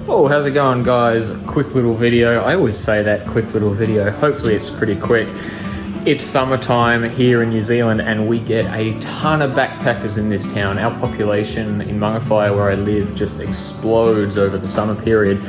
Oh, how's it going, guys? Quick little video. I always say that, quick little video. Hopefully it's pretty quick. It's summertime here in New Zealand and we get a ton of backpackers in this town. Our population in Mangawhai, where I live, just explodes over the summer period.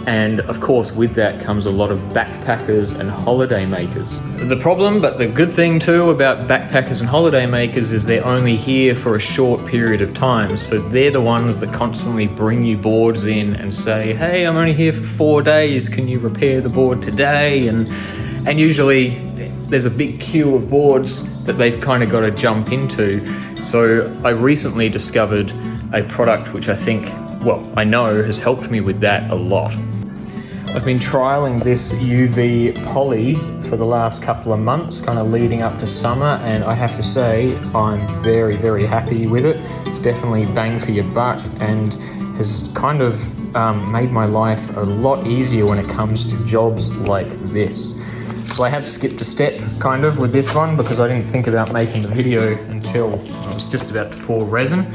And of course, with that comes a lot of backpackers and holiday makers. The problem, but the good thing too about backpackers and holiday makers is they're only here for a short period of time. So they're the ones that constantly bring you boards in and say, hey, I'm only here for 4 days. Can you repair the board today? And usually there's a big queue of boards that they've kind of got to jump into. So I recently discovered a product which I know has helped me with that a lot. I've been trialing this UV poly for the last couple of months, kind of leading up to summer, and I have to say I'm very, very happy with it. It's definitely bang for your buck and has kind of made my life a lot easier when it comes to jobs like this. So I have skipped a step kind of with this one because I didn't think about making the video until I was just about to pour resin.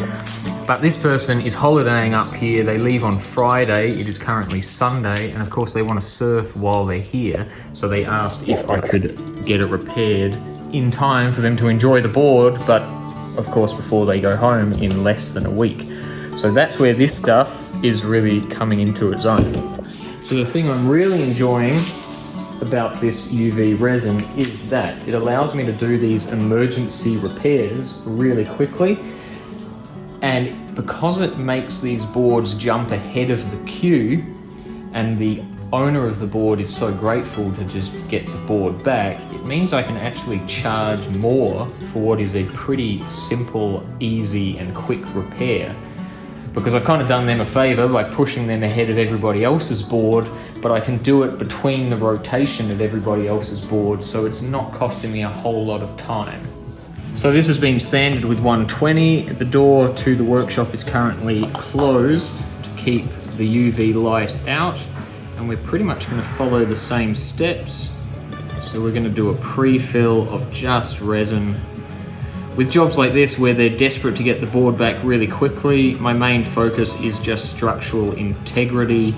But this person is holidaying up here. They leave on Friday. It is currently Sunday. And of course they want to surf while they're here. So they asked if I could get it repaired in time for them to enjoy the board, but of course before they go home in less than a week. So that's where this stuff is really coming into its own. So the thing I'm really enjoying about this UV resin is that it allows me to do these emergency repairs really quickly. And because it makes these boards jump ahead of the queue, and the owner of the board is so grateful to just get the board back, it means I can actually charge more for what is a pretty simple, easy and quick repair. Because I've kind of done them a favor by pushing them ahead of everybody else's board, but I can do it between the rotation of everybody else's board, so it's not costing me a whole lot of time. So this has been sanded with 120. The door to the workshop is currently closed to keep the UV light out, and we're pretty much going to follow the same steps. So we're going to do a pre-fill of just resin. With jobs like this where they're desperate to get the board back really quickly, my main focus is just structural integrity.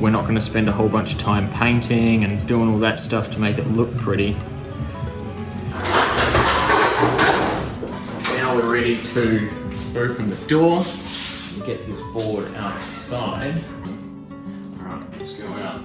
We're not going to spend a whole bunch of time painting and doing all that stuff to make it look pretty. Now we're ready to open the door and get this board outside. Alright, let's go out.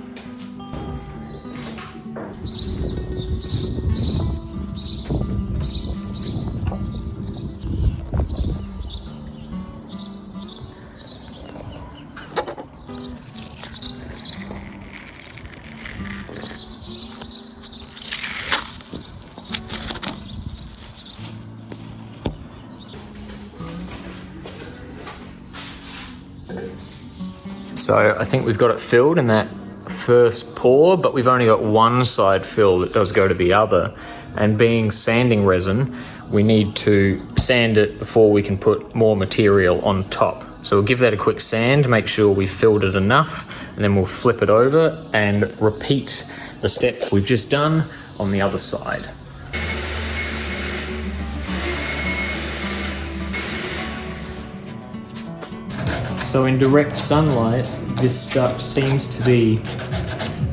So I think we've got it filled in that first pour, but we've only got one side filled. It does go to the other. And being sanding resin, we need to sand it before we can put more material on top. So we'll give that a quick sand, make sure we've filled it enough, and then we'll flip it over and repeat the step we've just done on the other side. So in direct sunlight, this stuff seems to be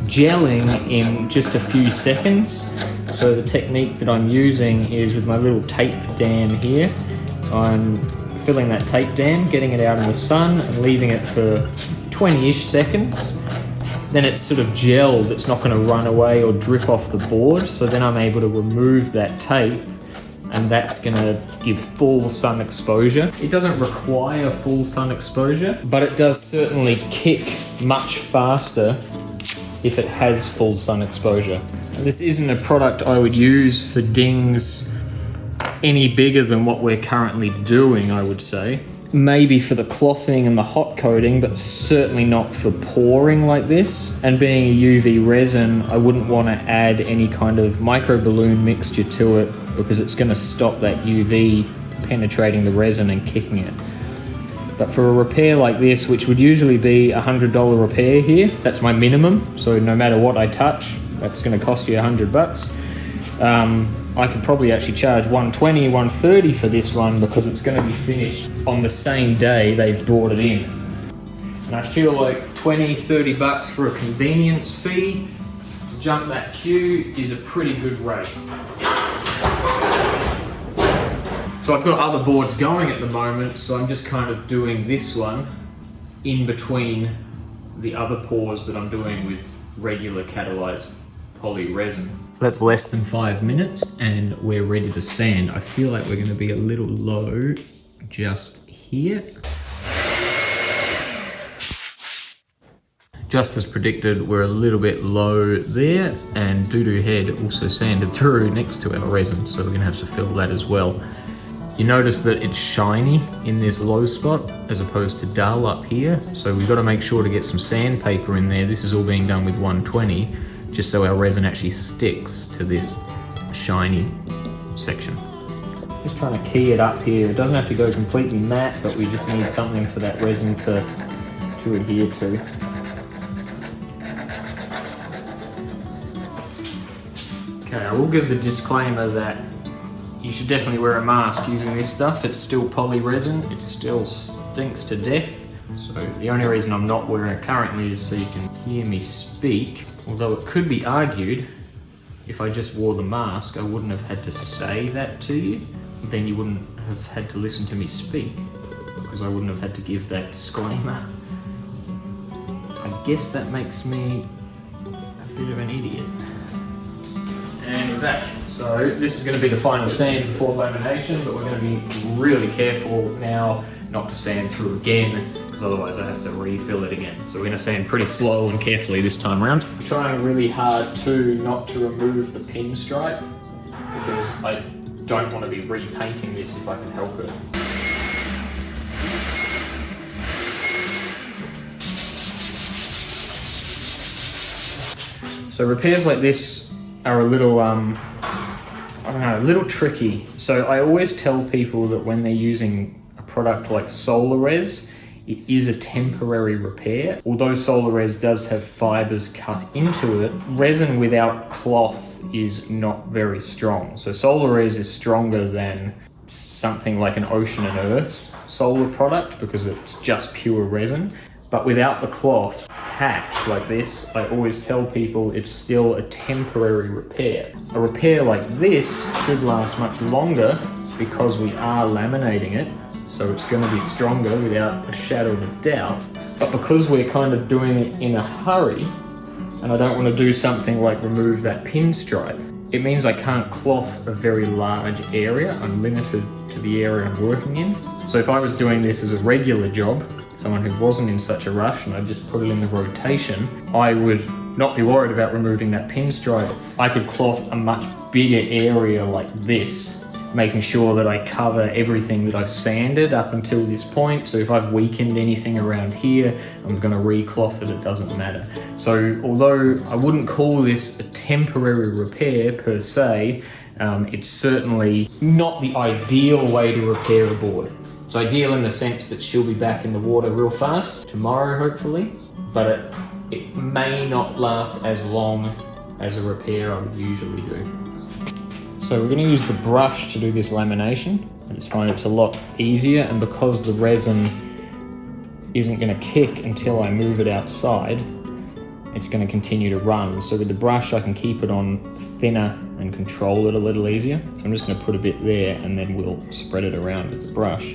gelling in just a few seconds. So the technique that I'm using is with my little tape dam here. I'm filling that tape dam, getting it out in the sun and leaving it for 20-ish seconds. Then it's sort of gelled, it's not going to run away or drip off the board. So then I'm able to remove that tape, and that's going to give full sun exposure. It doesn't require full sun exposure, but it does certainly kick much faster if it has full sun exposure. This isn't a product I would use for dings any bigger than what we're currently doing, I would say. Maybe for the clothing and the hot coating, but certainly not for pouring like this. And being a UV resin, I wouldn't want to add any kind of micro balloon mixture to it because it's going to stop that UV penetrating the resin and kicking it. But for a repair like this, which would usually be a $100 repair here, that's my minimum. So no matter what I touch, that's going to cost you $100. I could probably actually charge $120, $130 for this one because it's going to be finished on the same day they've brought it in. And I feel like 20, 30 bucks for a convenience fee to jump that queue is a pretty good rate. So I've got other boards going at the moment, so I'm just kind of doing this one in between the other pours that I'm doing with regular catalyzed poly resin. So that's less than 5 minutes and we're ready to sand. I feel like we're going to be a little low just here. Just as predicted, we're a little bit low there, and doo-doo head also sanded through next to our resin, so we're going to have to fill that as well. You notice that it's shiny in this low spot as opposed to dull up here, so we've got to make sure to get some sandpaper in there. This is all being done with 120, just so our resin actually sticks to this shiny section. Just trying to key it up here. It doesn't have to go completely matte, but we just need something for that resin to adhere to. Okay, I will give the disclaimer that you should definitely wear a mask using this stuff. It's still poly resin, it still stinks to death. So the only reason I'm not wearing it currently is so you can hear me speak. Although it could be argued, if I just wore the mask, I wouldn't have had to say that to you. Then you wouldn't have had to listen to me speak, because I wouldn't have had to give that disclaimer. I guess that makes me a bit of an idiot. And we're back. So this is going to be the final sand before lamination, but we're going to be really careful now not to sand through again, because otherwise I have to refill it again. So we're going to sand pretty slow and carefully this time around. I'm trying really hard too not to remove the pinstripe, because I don't want to be repainting this if I can help it. So repairs like this are a little, I don't know, a little tricky. So I always tell people that when they're using a product like Solarez, it is a temporary repair. Although Solarez does have fibers cut into it, resin without cloth is not very strong. So Solarez is stronger than something like an Ocean and Earth solar product because it's just pure resin. But without the cloth patch like this, I always tell people it's still a temporary repair. A repair like this should last much longer because we are laminating it, so it's going to be stronger without a shadow of a doubt. But because we're kind of doing it in a hurry, and I don't want to do something like remove that pinstripe, it means I can't cloth a very large area. I'm limited to the area I'm working in. So if I was doing this as a regular job, someone who wasn't in such a rush and I just put it in the rotation, I would not be worried about removing that pinstripe. I could cloth a much bigger area like this, making sure that I cover everything that I've sanded up until this point. So if I've weakened anything around here, I'm gonna re-cloth it doesn't matter. So although I wouldn't call this a temporary repair per se, it's certainly not the ideal way to repair a board. It's ideal in the sense that she'll be back in the water real fast, tomorrow hopefully, but it may not last as long as a repair I would usually do. So we're going to use the brush to do this lamination. I just find it's a lot easier, and because the resin isn't going to kick until I move it outside, it's going to continue to run. So with the brush I can keep it on thinner and control it a little easier. So I'm just going to put a bit there and then we'll spread it around with the brush.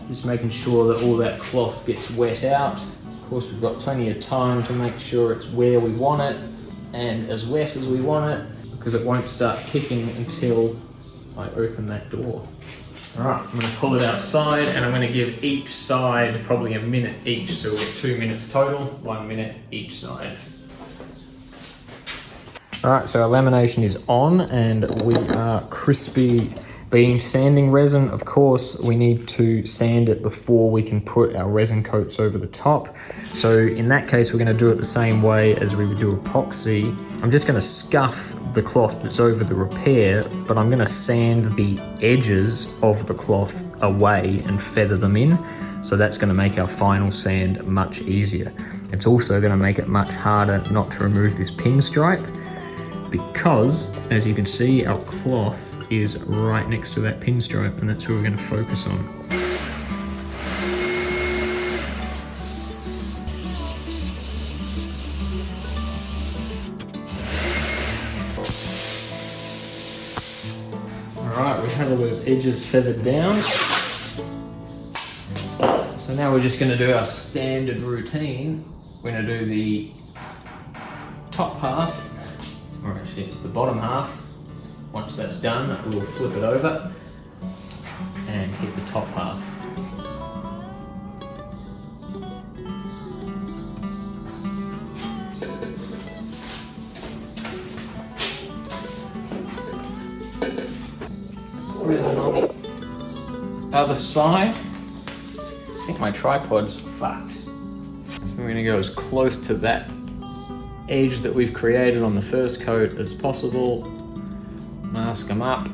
Just making sure that all that cloth gets wet out. Of course, we've got plenty of time to make sure it's where we want it and as wet as we want it, because it won't start kicking until I open that door. All right, I'm gonna pull it outside and I'm gonna give each side probably a minute each. So we'll get 2 minutes total, 1 minute each side. All right, so our lamination is on and we are crispy. Being sanding resin, of course, we need to sand it before we can put our resin coats over the top. So in that case, we're going to do it the same way as we would do epoxy. I'm just going to scuff the cloth that's over the repair, but I'm going to sand the edges of the cloth away and feather them in. So that's going to make our final sand much easier. It's also going to make it much harder not to remove this pinstripe, because, as you can see, our cloth is right next to that pinstripe, and that's where we're going to focus on. Alright, we have all those edges feathered down. So now we're just going to do our standard routine. We're going to do the top half, or actually it's the bottom half. Once that's done, we'll flip it over and hit the top half. Resin on the other side. I think my tripod's fucked. So we're gonna go as close to that edge that we've created on the first coat as possible. Mask them up.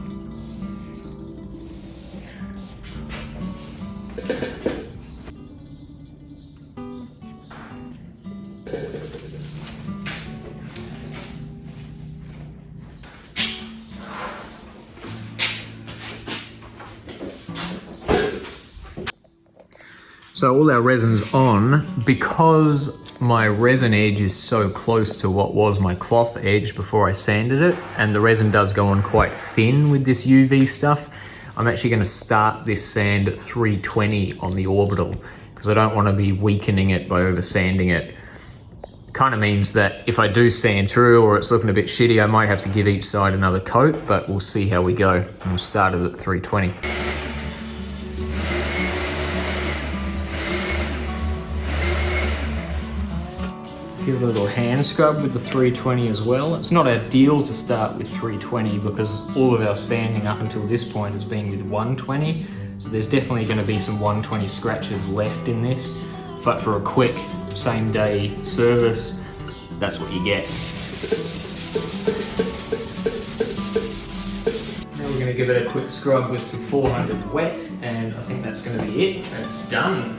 So all our resin's on. Because my resin edge is so close to what was my cloth edge before I sanded it, and the resin does go on quite thin with this UV stuff, I'm actually going to start this sand at 320 on the orbital, because I don't want to be weakening it by over sanding it. Kind of means that if I do sand through or it's looking a bit shitty, I might have to give each side another coat, but we'll see how we go. We'll start it at 320. Give it a little hand scrub with the 320 as well. It's not ideal to start with 320 because all of our sanding up until this point has been with 120. So there's definitely going to be some 120 scratches left in this. But for a quick same day service, that's what you get. Now we're going to give it a quick scrub with some 400 wet, and I think that's going to be it. It's done.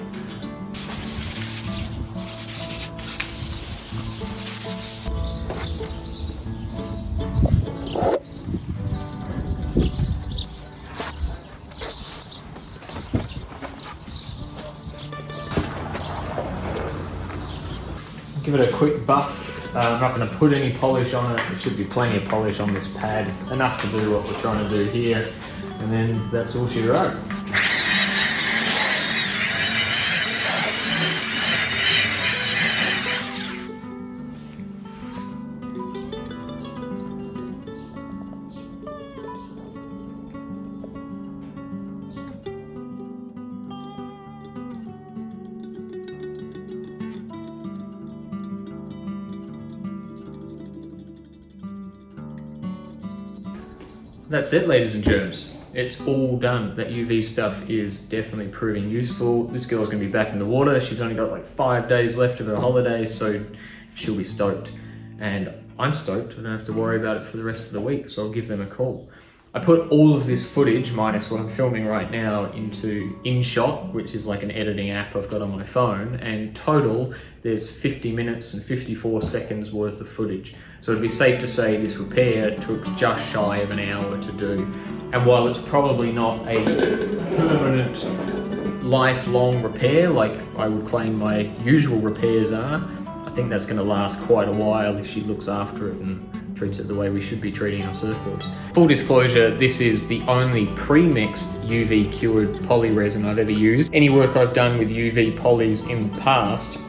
Give it a quick buff. I'm not going to put any polish on it. There should be plenty of polish on this pad. Enough to do what we're trying to do here. And then that's all she wrote. That's it, ladies and germs. It's all done. That UV stuff is definitely proving useful. This girl's gonna be back in the water. She's only got like 5 days left of her holiday, so she'll be stoked. And I'm stoked. I don't have to worry about it for the rest of the week, so I'll give them a call. I put all of this footage, minus what I'm filming right now, into InShot, which is like an editing app I've got on my phone, and total, there's 50 minutes and 54 seconds worth of footage. So it'd be safe to say this repair took just shy of an hour to do. And while it's probably not a permanent, lifelong repair like I would claim my usual repairs are, I think that's gonna last quite a while if she looks after it and treats it the way we should be treating our surfboards. Full disclosure, this is the only pre-mixed UV cured poly resin I've ever used. Any work I've done with UV polys in the past,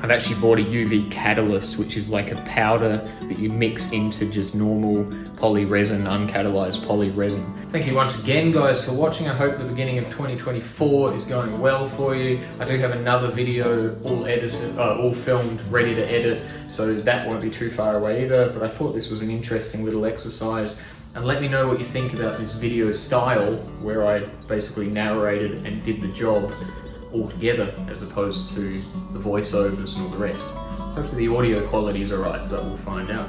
I've actually bought a UV catalyst, which is like a powder that you mix into just normal poly resin, uncatalyzed poly resin. Thank you once again, guys, for watching. I hope the beginning of 2024 is going well for you. I do have another video all edited, all filmed, ready to edit, so that won't be too far away either, but I thought this was an interesting little exercise. And let me know what you think about this video style, where I basically narrated and did the job all together as opposed to the voiceovers and all the rest. Hopefully the audio quality is alright, but we'll find out.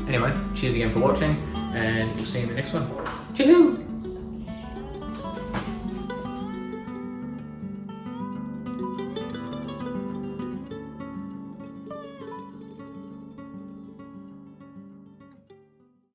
Anyway, cheers again for watching, and we'll see you in the next one. Choo-hoo!